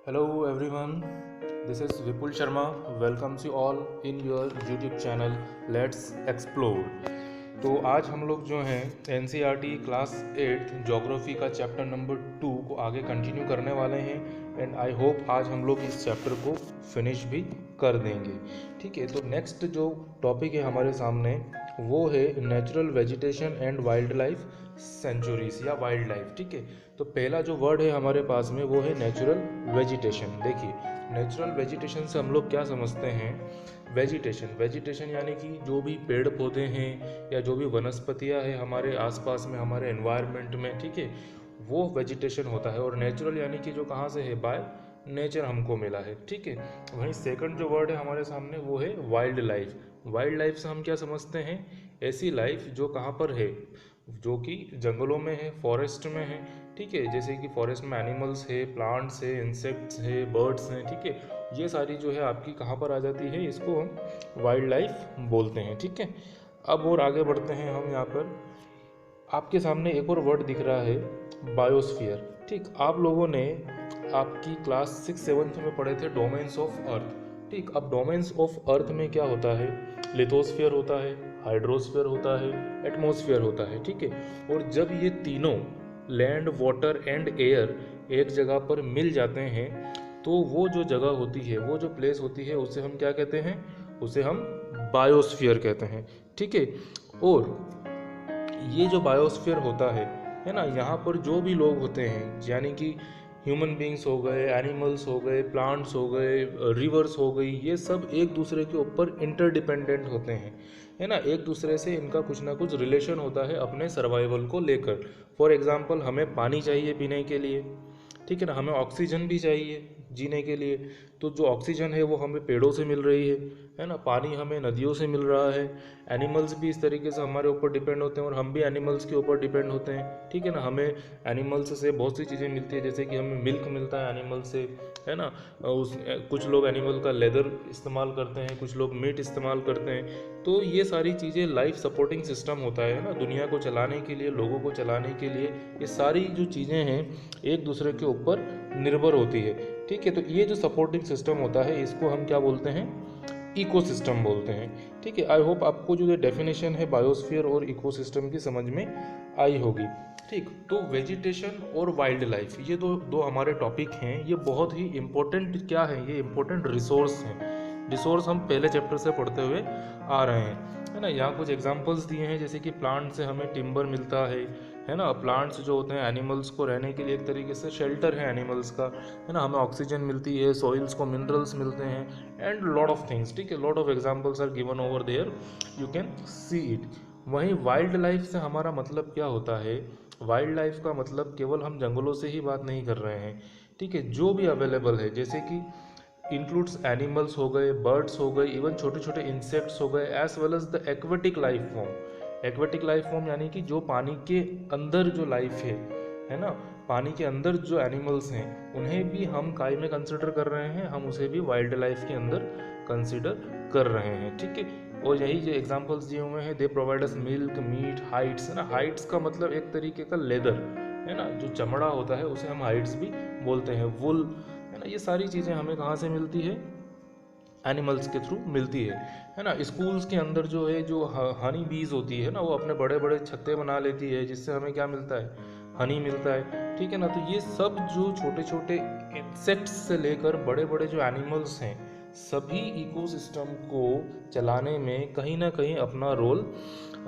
Hello everyone, this is Vipul Sharma. Welcomes you all in your YouTube channel Let's Explore. तो आज हम लोग जो हैं NCERT क्लास 8 जोग्राफी का चैप्टर नंबर 2 को आगे कंटिन्यू करने वाले हैं एंड आई होप आज हम लोग इस चैप्टर को फिनिश भी कर देंगे। ठीक है, तो नेक्स्ट जो टॉपिक है हमारे सामने वो है natural vegetation and wild life sanctuaries या वाइल्ड लाइफ। ठीक है, तो पहला जो वर्ड है हमारे पास में वो है नेचुरल वेजिटेशन। देखिए, नेचुरल वेजिटेशन से हम लोग क्या समझते हैं? वेजिटेशन यानी कि जो भी पेड़ पौधे हैं या जो भी वनस्पतियां हैं हमारे आसपास में, हमारे एनवायरनमेंट में, ठीक है, वो वेजिटेशन होता है। और नेचुरल यानी कि जो कहाँ से है, बाय नेचर हमको मिला है। ठीक है, वहीं सेकंड जो वर्ड है हमारे सामने वो है वाइल्ड लाइफ। वाइल्ड लाइफ से हम क्या समझते हैं? ऐसी लाइफ जो कहाँ पर है, जो कि जंगलों में है, फॉरेस्ट में है। ठीक है, जैसे कि फॉरेस्ट में एनिमल्स है, प्लांट्स है, इंसेक्ट्स है, बर्ड्स हैं। ठीक है, ये सारी जो है आपकी कहाँ पर आ जाती है, इसको हम वाइल्ड लाइफ बोलते हैं। ठीक है, अब और आगे बढ़ते हैं हम। यहाँ पर आपके सामने एक और वर्ड दिख रहा है, बायोस्फीयर। ठीक, आप लोगों ने आपकी क्लास 6-7 में पढ़े थे डोमेन्स ऑफ अर्थ। ठीक, अब डोमेन्स ऑफ अर्थ में क्या होता है? लिथोस्फीयर होता है, हाइड्रोस्फीयर होता है, एटमॉस्फेयर होता है। ठीक है, और जब ये तीनों लैंड, वाटर एंड एयर एक जगह पर मिल जाते हैं तो वो जो जगह होती है, वो जो प्लेस होती है, उसे हम क्या कहते हैं? उसे हम बायोस्फीयर कहते हैं। ठीक है, और ये जो बायोस्फीयर होता है ना, यहाँ पर जो भी लोग होते हैं, यानी कि ह्यूमन बींग्स हो गए, एनिमल्स हो गए, प्लांट्स हो गए, रिवर्स हो गई, ये सब एक दूसरे के ऊपर इंटरडिपेंडेंट होते हैं, है ना। एक दूसरे से इनका कुछ ना कुछ रिलेशन होता है अपने सर्वाइवल को लेकर। फॉर एग्जांपल, हमें पानी चाहिए पीने के लिए, ठीक है ना, हमें ऑक्सीजन भी चाहिए जीने के लिए। तो जो ऑक्सीजन है वो हमें पेड़ों से मिल रही है ना, पानी हमें नदियों से मिल रहा है। एनिमल्स भी इस तरीके से हमारे ऊपर डिपेंड होते हैं और हम भी एनिमल्स के ऊपर डिपेंड होते हैं। ठीक है ना, हमें एनिमल्स से बहुत सी चीज़ें मिलती है, जैसे कि हमें मिल्क मिलता है एनिमल से, है ना। कुछ लोग एनिमल का लेदर इस्तेमाल करते हैं, कुछ लोग मीट इस्तेमाल करते हैं। तो ये सारी चीज़ें लाइफ सपोर्टिंग सिस्टम होता है ना, दुनिया को चलाने के लिए, लोगों को चलाने के लिए ये सारी जो चीज़ें हैं एक दूसरे के ऊपर निर्भर होती है। ठीक है, तो ये जो सपोर्टिंग सिस्टम होता है इसको हम क्या बोलते हैं? इकोसिस्टम बोलते हैं। ठीक है, आई होप आपको जो डेफिनेशन है बायोस्फीयर और इकोसिस्टम की समझ में आई होगी। ठीक, तो वेजिटेशन और वाइल्ड लाइफ, ये दो हमारे टॉपिक हैं। ये बहुत ही इम्पोर्टेंट क्या है? ये इम्पोर्टेंट रिसोर्स हैं। रिसोर्स हम पहले चैप्टर से पढ़ते हुए आ रहे हैं, है ना। यहाँ कुछ एग्जांपल्स दिए हैं, जैसे कि प्लांट से हमें टिम्बर मिलता है ना। प्लांट्स जो होते हैं एनिमल्स को रहने के लिए एक तरीके से शेल्टर है एनिमल्स का, है ना। हमें ऑक्सीजन मिलती है, सॉइल्स को मिनरल्स मिलते हैं एंड लॉट ऑफ थिंग्स। ठीक है, lot of examples are given over there, you can see it. वहीं वाइल्ड लाइफ से हमारा मतलब क्या होता है? वाइल्ड लाइफ का मतलब केवल हम जंगलों से ही बात नहीं कर रहे हैं। ठीक है, जो भी अवेलेबल है, जैसे कि इंक्लूड्स एनिमल्स हो गए, बर्ड्स हो गए, इवन छोटे छोटे इंसेक्ट्स हो गए, as well as the aquatic life form. Aquatic life form यानी कि जो पानी के अंदर जो लाइफ है ना, पानी के अंदर जो एनिमल्स हैं उन्हें भी हम काय में कंसिडर कर रहे हैं, हम उसे भी वाइल्ड लाइफ के अंदर कंसिडर कर रहे हैं। ठीक है, और यही जो एग्जांपल्स दिए हुए हैं, they provide us milk, meat, hides, है ना। हाइट्स का मतलब एक तरीके का लेदर, है ना, जो चमड़ा होता है उसे हम हाइट्स भी बोलते हैं, वुल, है ना। ये सारी चीज़ें हमें कहाँ से मिलती है? एनिमल्स के थ्रू मिलती है ना। स्कूल्स के अंदर जो है, जो हनी बीज होती है ना, वो अपने बड़े बड़े छत्ते बना लेती है, जिससे हमें क्या मिलता है? हनी मिलता है। ठीक है ना, तो ये सब जो छोटे छोटे इंसेक्ट्स से लेकर बड़े बड़े जो एनिमल्स हैं, सभी इकोसिस्टम को चलाने में कहीं ना कहीं अपना रोल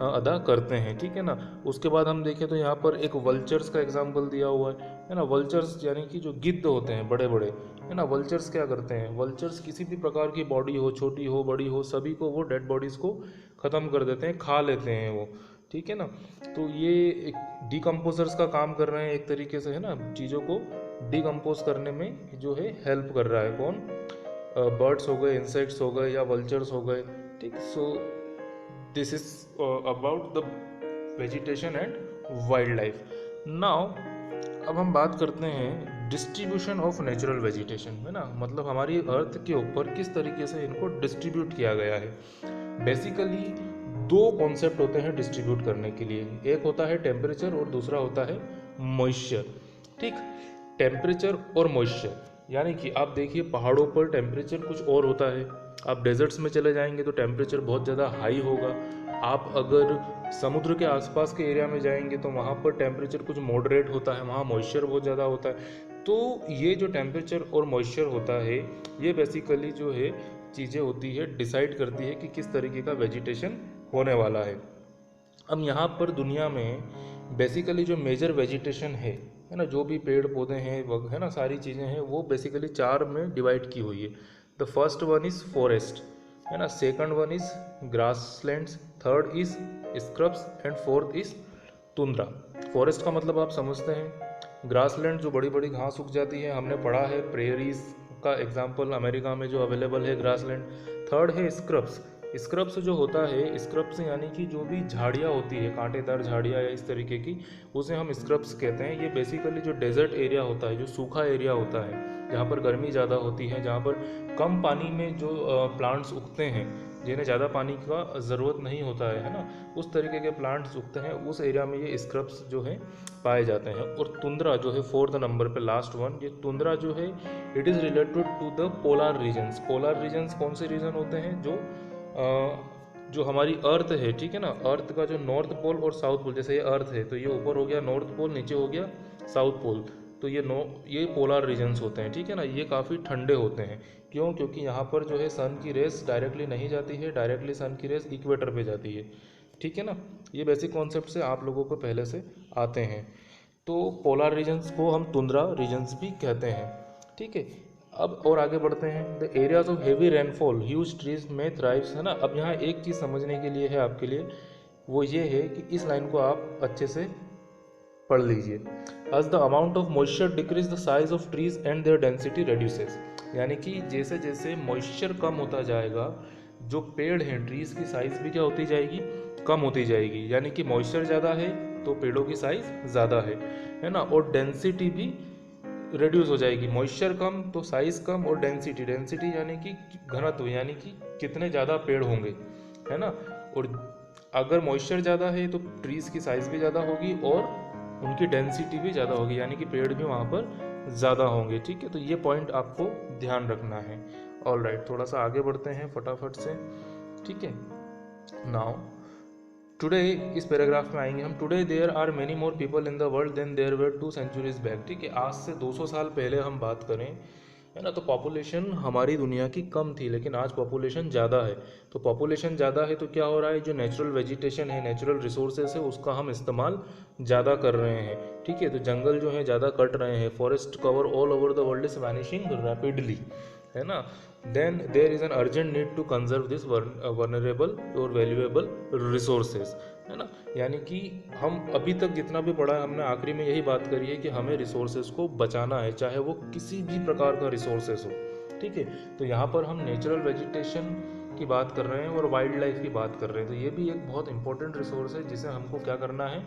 अदा करते हैं। ठीक है ना, उसके बाद हम देखें तो यहाँ पर एक वल्चर्स का एग्जाम्पल दिया हुआ है ना। वल्चर्स यानी कि जो गिद्ध होते हैं बड़े बड़े, है ना। वल्चर्स क्या करते हैं? वल्चर्स किसी भी प्रकार की बॉडी हो, छोटी हो, बड़ी हो, सभी को वो डेड बॉडीज़ को ख़त्म कर देते हैं, खा लेते हैं वो। ठीक है ना, तो ये एक डिकम्पोजर्स का काम कर रहे हैं एक तरीके से, है ना। चीज़ों को डिकम्पोज करने में जो है हेल्प कर रहा है कौन? बर्ड्स हो गए, इंसेक्ट्स हो गए या वल्चर्स हो गए। ठीक, so this is about the vegetation and wild life. Now अब हम बात करते हैं डिस्ट्रीब्यूशन ऑफ नेचुरल वेजिटेशन, है ना। मतलब हमारी अर्थ के ऊपर किस तरीके से इनको डिस्ट्रीब्यूट किया गया है। बेसिकली दो कॉन्सेप्ट होते हैं डिस्ट्रीब्यूट करने के लिए, एक होता है टेम्परेचर और दूसरा होता है मॉइस्चर। ठीक, टेम्परेचर और मॉइस्चर यानी कि आप देखिए पहाड़ों पर टेम्परेचर कुछ और होता है, आप डेजर्ट्स में चले जाएंगे तो टेम्परेचर बहुत ज़्यादा हाई होगा, आप अगर समुद्र के आसपास के एरिया में जाएंगे तो वहाँ पर टेम्परेचर कुछ मॉडरेट होता है, वहाँ मॉइस्चर बहुत ज़्यादा होता है। तो ये जो टेम्परेचर और मॉइस्चर होता है ये बेसिकली जो है चीज़ें होती है डिसाइड करती है कि किस तरीके का वेजिटेशन होने वाला है। अब यहाँ पर दुनिया में बेसिकली जो मेजर वेजिटेशन है ना, जो भी पेड़ पौधे हैं है ना, सारी चीज़ें हैं वो बेसिकली 4 में डिवाइड की हुई है। The first one is forest, है ना, second one is grasslands, third is scrubs and fourth is tundra. Forest का मतलब आप समझते हैं, ग्रासलैंड जो बड़ी बड़ी घास उग जाती है, हमने पढ़ा है प्रेरीज का एग्जाम्पल अमेरिका में जो अवेलेबल है ग्रासलैंड। थर्ड है स्क्रब्स, स्क्रब्स जो होता है, स्क्रब्स यानी कि जो भी झाड़ियाँ होती है, कांटेदार झाड़ियाँ या इस तरीके की, उसे हम स्क्रब्स कहते हैं। ये बेसिकली जो डेजर्ट एरिया होता है, जो सूखा एरिया होता है, जहाँ पर गर्मी ज़्यादा होती है, जहाँ पर कम पानी में जो प्लांट्स उगते हैं, जिन्हें ज़्यादा पानी का ज़रूरत नहीं होता है ना, उस तरीके के प्लांट्स उगते हैं, उस एरिया में ये स्क्रब्स जो है पाए जाते हैं। और तुंद्रा जो है 4th नंबर पे लास्ट वन, ये तुंद्रा जो है it is related to the polar regions. Polar regions कौन से रीजन होते हैं? जो हमारी अर्थ है, ठीक है ना, अर्थ का जो नॉर्थ पोल और साउथ पोल, जैसे ये अर्थ है तो ये ऊपर हो गया नॉर्थ पोल, नीचे हो गया साउथ पोल, तो ये पोलर रीजन्स होते हैं, ठीक है ना। ये काफ़ी ठंडे होते हैं, क्यों? क्योंकि यहाँ पर जो है सन की रेस डायरेक्टली नहीं जाती है, डायरेक्टली सन की रेस इक्वेटर पे जाती है, ठीक है ना। ये बेसिक कॉन्सेप्ट से आप लोगों को पहले से आते हैं। तो पोलर रीजन्स को हम तुंद्रा रीजन्स भी कहते हैं, ठीक है। अब और आगे बढ़ते हैं। The areas of heavy rainfall huge trees में थ्राइव्स, है ना। अब यहाँ एक चीज़ समझने के लिए है आपके लिए, वो ये है कि इस लाइन को आप अच्छे से पढ़ लीजिए। As the amount of moisture decreases the size of trees and their density reduces, यानी कि जैसे जैसे मॉइस्चर कम होता जाएगा, जो पेड़ हैं, ट्रीज की साइज भी क्या होती जाएगी? कम होती जाएगी। यानी कि मॉइस्चर ज़्यादा है तो पेड़ों की साइज ज़्यादा है ना, और डेंसिटी भी रिड्यूस हो जाएगी। मॉइस्चर कम तो साइज कम, और डेंसिटी, डेंसिटी यानी कि घनत्व, यानी कि कितने ज़्यादा पेड़ होंगे, है ना। और अगर मॉइस्चर ज़्यादा है तो ट्रीज की साइज भी ज़्यादा होगी और उनकी डेंसिटी भी ज़्यादा होगी, यानी कि पेड़ भी वहाँ पर ज़्यादा होंगे, ठीक है। तो ये पॉइंट आपको ध्यान रखना है। ऑल राइट, थोड़ा सा आगे बढ़ते हैं फटाफट से, ठीक है। नाउ टुडे, इस पैराग्राफ में आएंगे हम। Today there are many more people in the world than there were 2 centuries back, ठीक है। आज से 200 साल पहले हम बात करें, है ना, तो पॉपुलेशन हमारी दुनिया की कम थी, लेकिन आज पॉपुलेशन ज़्यादा है। तो पॉपुलेशन ज़्यादा है तो क्या हो रहा है? जो नेचुरल वेजिटेशन है, नेचुरल रिसोर्सेज है, उसका हम इस्तेमाल ज़्यादा कर रहे हैं, ठीक है। तो जंगल जो है ज़्यादा कट रहे हैं, forest cover all over the world is vanishing rapidly, है ना। Then there is an urgent need to conserve this vulnerable और वैल्यूएबल रिसोर्सेज, है ना। यानी कि हम अभी तक जितना भी पढ़ा है, हमने आखिरी में यही बात करी है कि हमें रिसोर्सेज को बचाना है, चाहे वो किसी भी प्रकार का रिसोर्सेज हो, ठीक है। तो यहाँ पर हम नेचुरल वेजिटेशन की बात कर रहे हैं और वाइल्ड लाइफ की बात कर रहे हैं। तो ये भी एक बहुत इंपॉर्टेंट रिसोर्स है जिसे हमको क्या करना है?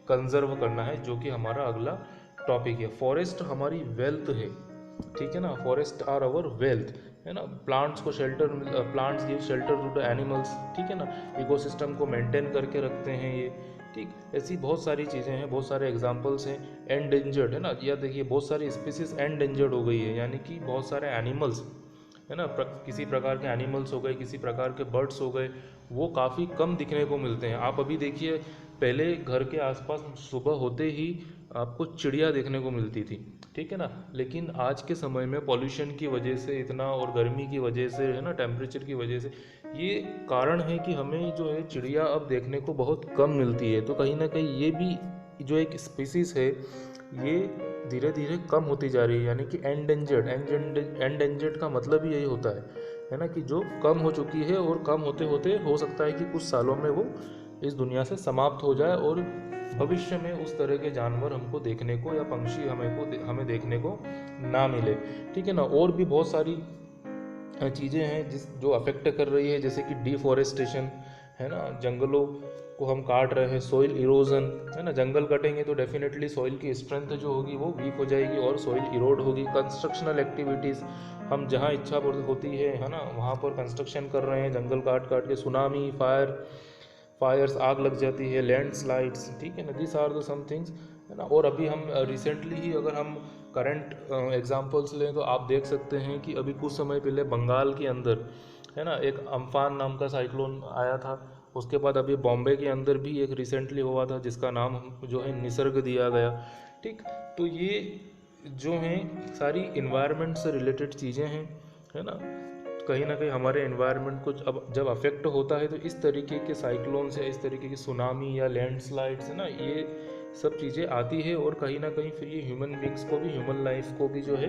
कंजर्व करना है, जो कि हमारा अगला टॉपिक है। फॉरेस्ट हमारी वेल्थ है, ठीक है ना। फॉरेस्ट आर अवर वेल्थ, है ना। प्लांट्स को shelter, plants give shelter to the animals, ठीक है ना। इकोसिस्टम को मेंटेन करके रखते हैं ये, ठीक। ऐसी बहुत सारी चीज़ें हैं, बहुत सारे एग्जांपल्स हैं। एंडेंजर्ड, है ना, या देखिए बहुत सारी स्पीसीज एंडेंजर्ड हो गई है, यानी कि बहुत सारे एनिमल्स, है ना, किसी प्रकार के एनिमल्स हो गए, किसी प्रकार के बर्ड्स हो गए, वो काफ़ी कम दिखने को मिलते हैं। आप अभी देखिए, पहले घर के आसपास सुबह होते ही आपको चिड़िया देखने को मिलती थी, ठीक है ना। लेकिन आज के समय में पॉल्यूशन की वजह से इतना, और गर्मी की वजह से, है ना, टेम्परेचर की वजह से, ये कारण है कि हमें जो है चिड़िया अब देखने को बहुत कम मिलती है। तो कहीं ना कहीं ये भी जो एक स्पीसीज है, ये धीरे धीरे कम होती जा रही है, यानी कि एंडेंजर्ड। एंडेंजर्ड का मतलब ही यही होता है ना, कि जो कम हो चुकी है, और कम होते होते हो सकता है कि कुछ सालों में वो इस दुनिया से समाप्त हो जाए, और भविष्य में उस तरह के जानवर हमको देखने को, या पंक्षी हमें देखने को ना मिले, ठीक है ना। और भी बहुत सारी चीज़ें हैं जो अफेक्ट कर रही है, जैसे कि डिफॉरेस्टेशन, है ना, जंगलों को हम काट रहे हैं, सॉइल इरोजन, है ना। जंगल कटेंगे तो डेफिनेटली सॉइल की स्ट्रेंथ जो होगी वो वीक हो जाएगी और सॉइल इरोड होगी। कंस्ट्रक्शनल एक्टिविटीज़, हम जहाँ इच्छा होती है ना, वहाँ पर कंस्ट्रक्शन कर रहे हैं, जंगल काट काट के। सुनामी, फायर्स, आग लग जाती है, लैंडस्लाइड्स, ठीक है ना। This are the some things, है ना। और अभी हम रिसेंटली ही अगर हम करंट एग्जांपल्स लें तो आप देख सकते हैं कि अभी कुछ समय पहले बंगाल के अंदर है ना एक अम्फान नाम का साइक्लोन आया था। उसके बाद अभी बॉम्बे के अंदर भी एक रिसेंटली हुआ था जिसका नाम जो है निसर्ग दिया गया। ठीक, तो ये जो हैं सारी इन्वायरमेंट से रिलेटेड चीज़ें हैं, है ना। कहीं ना कहीं हमारे इन्वायरमेंट को जब अफेक्ट होता है तो इस तरीके के साइक्लोन्स या इस तरीके की सुनामी या लैंडस्लाइड्स है ना, ये सब चीज़ें आती है और कहीं ना कहीं फिर ये ह्यूमन बींग्स को भी, ह्यूमन लाइफ को भी जो है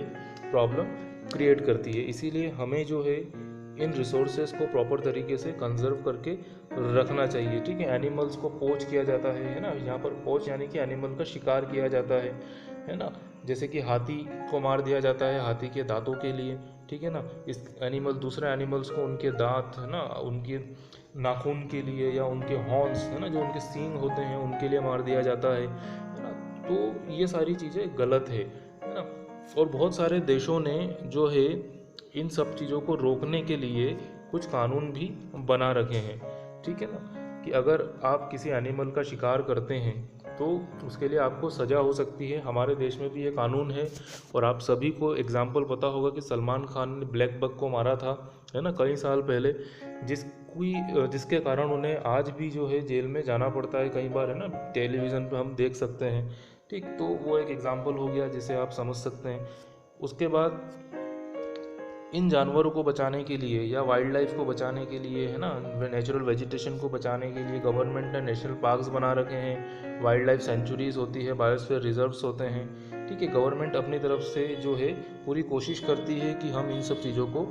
प्रॉब्लम क्रिएट करती है। इसीलिए हमें जो है इन रिसोर्सेज को प्रॉपर तरीके से कंजर्व करके रखना चाहिए। ठीक है, एनिमल्स को पोच किया जाता है ना, यहाँ पर पोच यानी कि एनिमल का शिकार किया जाता है ना। जैसे कि हाथी को मार दिया जाता है हाथी के दांतों के लिए, ठीक है ना। इस एनिमल दूसरे एनिमल्स को उनके दांत है ना, उनके नाखून के लिए या उनके हॉर्न्स है ना, जो उनके सींग होते हैं उनके लिए मार दिया जाता है ना। तो ये सारी चीज़ें गलत है ना। और बहुत सारे देशों ने जो है इन सब चीज़ों को रोकने के लिए कुछ कानून भी बना रखे हैं, ठीक है ना, कि अगर आप किसी एनिमल का शिकार करते हैं तो उसके लिए आपको सज़ा हो सकती है। हमारे देश में भी ये कानून है। और आप सभी को एग्जाम्पल पता होगा कि सलमान खान ने ब्लैक बक को मारा था, है ना, कई साल पहले, जिसके कारण उन्हें आज भी जो है जेल में जाना पड़ता है कई बार, है ना, टेलीविज़न पे हम देख सकते हैं। ठीक, तो वो एक एग्जाम्पल हो गया जिसे आप समझ सकते हैं। उसके बाद इन जानवरों को बचाने के लिए या वाइल्ड लाइफ को बचाने के लिए, है ना, नेचुरल वेजिटेशन को बचाने के लिए गवर्नमेंट ने नेशनल पार्क्स बना रखे हैं, वाइल्ड लाइफ सेंचुरीज होती है, बायोस्फीयर रिजर्व्स होते हैं। ठीक है, गवर्नमेंट अपनी तरफ से जो है पूरी कोशिश करती है कि हम इन सब चीज़ों को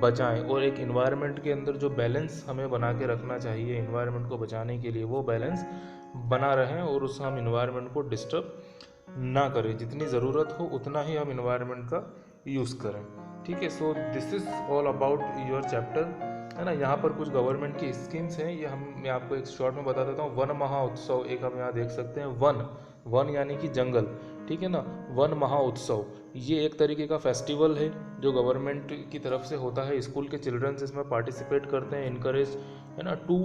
बचाएं। और एक इन्वायरमेंट के अंदर जो बैलेंस हमें बना के रखना चाहिए इन्वायरमेंट को बचाने के लिए, वो बैलेंस बना रहें और उससे हम इन्वायरमेंट को डिस्टर्ब ना करें। जितनी ज़रूरत हो उतना ही हम इन्वायरमेंट का यूज़ करें। ठीक है, so this is all about your chapter, है ना। यहाँ पर कुछ गवर्नमेंट की स्कीम्स हैं, ये मैं आपको एक शॉर्ट में बता देता हूँ। वन महाउत्सव एक हम यहाँ देख सकते हैं। वन यानी कि जंगल, ठीक है ना। वन महाउत्सव ये एक तरीके का फेस्टिवल है जो गवर्नमेंट की तरफ से होता है। स्कूल के चिल्ड्रंस इसमें पार्टिसिपेट करते हैं, इनकरेज, है ना, to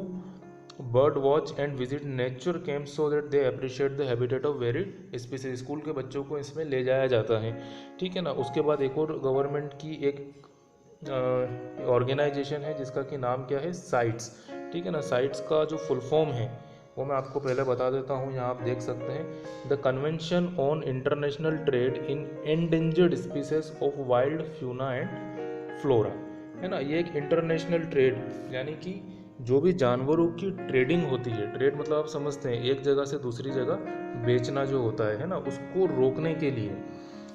bird watch and visit nature camp so that they appreciate the habitat of varied species. School के बच्चों को इसमें ले जाया जाता है, ठीक है ना। उसके बाद एक और गवर्नमेंट की एक ऑर्गेनाइजेशन है जिसका कि नाम क्या है, साइट्स, ठीक है ना। साइट्स का जो फुल फॉर्म है वो मैं आपको पहले बता देता हूँ, यहाँ आप देख सकते हैं। The convention on international trade in endangered species of wild fauna and flora, है ना। ये एक इंटरनेशनल ट्रेड यानी कि जो भी जानवरों की ट्रेडिंग होती है, ट्रेड मतलब आप समझते हैं एक जगह से दूसरी जगह बेचना जो होता है ना, उसको रोकने के लिए,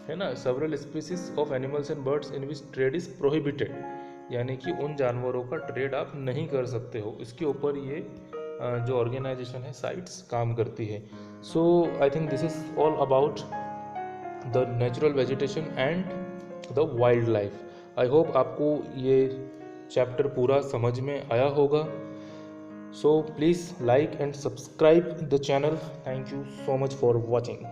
है ना। Several species of animals and birds in which trade is prohibited, यानी कि उन जानवरों का ट्रेड आप नहीं कर सकते हो। इसके ऊपर ये जो ऑर्गेनाइजेशन है साइट्स काम करती है। So I think this is all about the natural vegetation and the wild life. I hope आपको ये चैप्टर पूरा समझ में आया होगा। So please like and subscribe the channel. Thank you so much for watching.